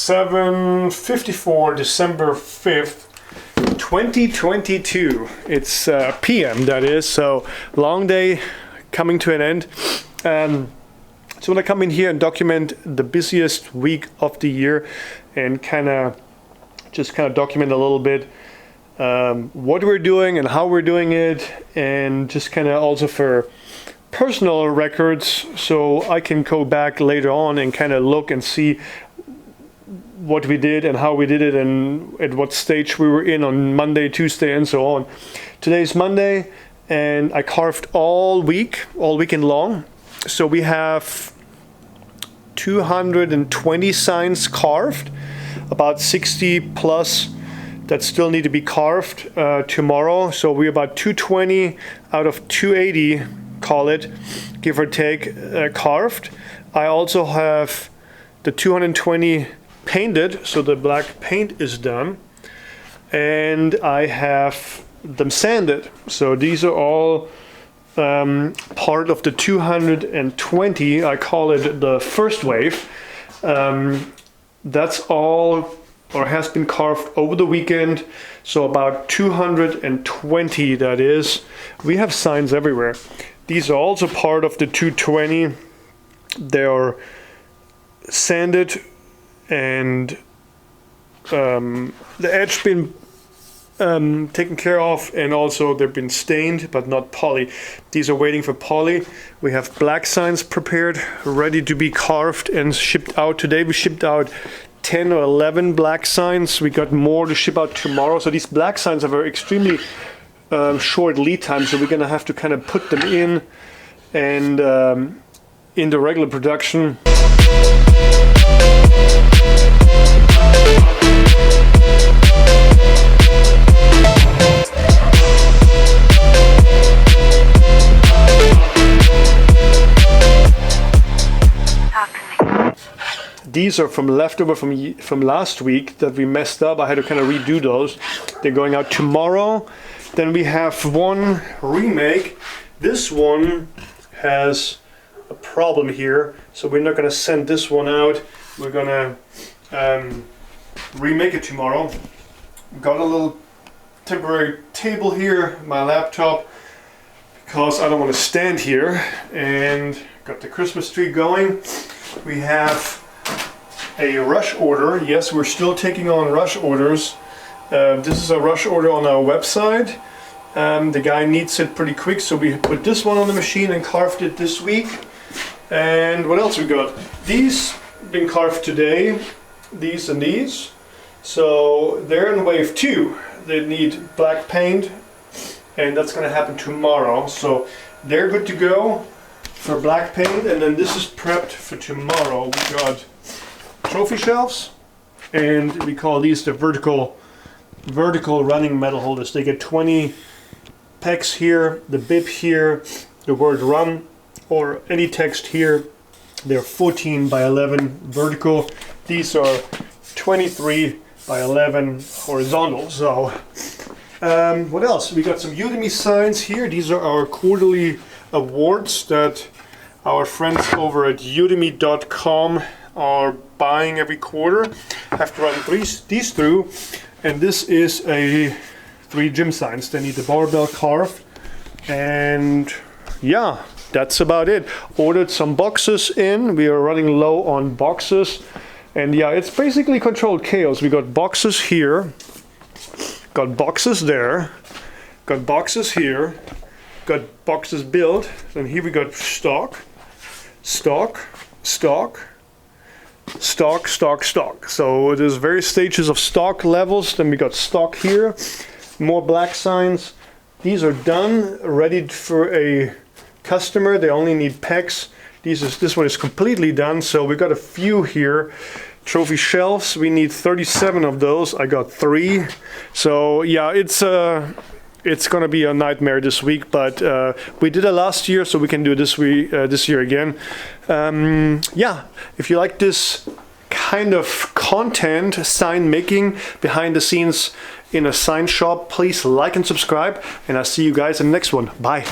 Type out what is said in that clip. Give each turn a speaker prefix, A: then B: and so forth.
A: 7:54, December 5th, 2022. It's PM, that is, so long day coming to an end. So when I come in here and document the busiest week of the year and kind of document a little bit what we're doing and how we're doing it, and just kind of also for personal records, so I can go back later on and kind of look and see what we did and how we did it and at what stage we were in on Monday, Tuesday, and so on. Today's Monday, and I carved all weekend long. So we have 220 signs carved, about 60 plus that still need to be carved tomorrow. So we're about 220 out of 280, call it, give or take, carved. I also have the 220 painted, so the black paint is done, and I have them sanded. So these are all part of the 220. I call it the first wave. That's all, or has been carved over the weekend, so about 220 that is. We have signs everywhere. These are also part of the 220. They are sanded and the edge been taken care of, and also they've been stained but not poly. These are waiting for poly. We have black signs prepared, ready to be carved and shipped out today. We shipped out 10 or 11 black signs. We got more to ship out tomorrow. So these black signs are very extremely short lead time, so we're gonna have to kind of put them in and in the regular production. These are from leftover from last week that we messed up. I had to kind of redo those. They're going out tomorrow. Then we have one remake. This one has a problem here, so we're not going to send this one out. We're going to remake it tomorrow. Got a little temporary table here, my laptop, because I don't want to stand here, and got the Christmas tree going. We have a rush order. Yes, we're still taking on rush orders. This is a rush order on our website. The guy needs it pretty quick, so we put this one on the machine and carved it this week. And what else we got? These been carved today, these and these. So they're in wave 2. They need black paint, and that's going to happen tomorrow. So they're good to go for black paint, and then this is prepped for tomorrow. We got trophy shelves, and we call these the vertical running metal holders. They get 20 pegs here, the bib here, the word run, or any text here. They're 14 by 11 vertical. These are 23 by 11 horizontal. So what else? We got some Udemy signs here. These are our quarterly awards that our friends over at udemy.com are buying every quarter. I have to run these through, and this is a 3 gym signs. They need the barbell carved, and yeah, that's about it. Ordered some boxes in. We are running low on boxes, and yeah, it's basically controlled chaos. We got boxes here, got boxes there, got boxes here, got boxes built, and here we got stock, stock, stock, stock, stock, stock. So there's various stages of stock levels. Then we got stock here, more black signs. These are done, ready for a customer. They only need pegs. This one is completely done. So we got a few here. Trophy shelves, we need 37 of those. I got 3. So yeah, it's gonna be a nightmare this week, but we did it last year, so we can do it this year again. Yeah, if you like this kind of content, sign making, behind the scenes in a sign shop, please like and subscribe, and I'll see you guys in the next one. Bye.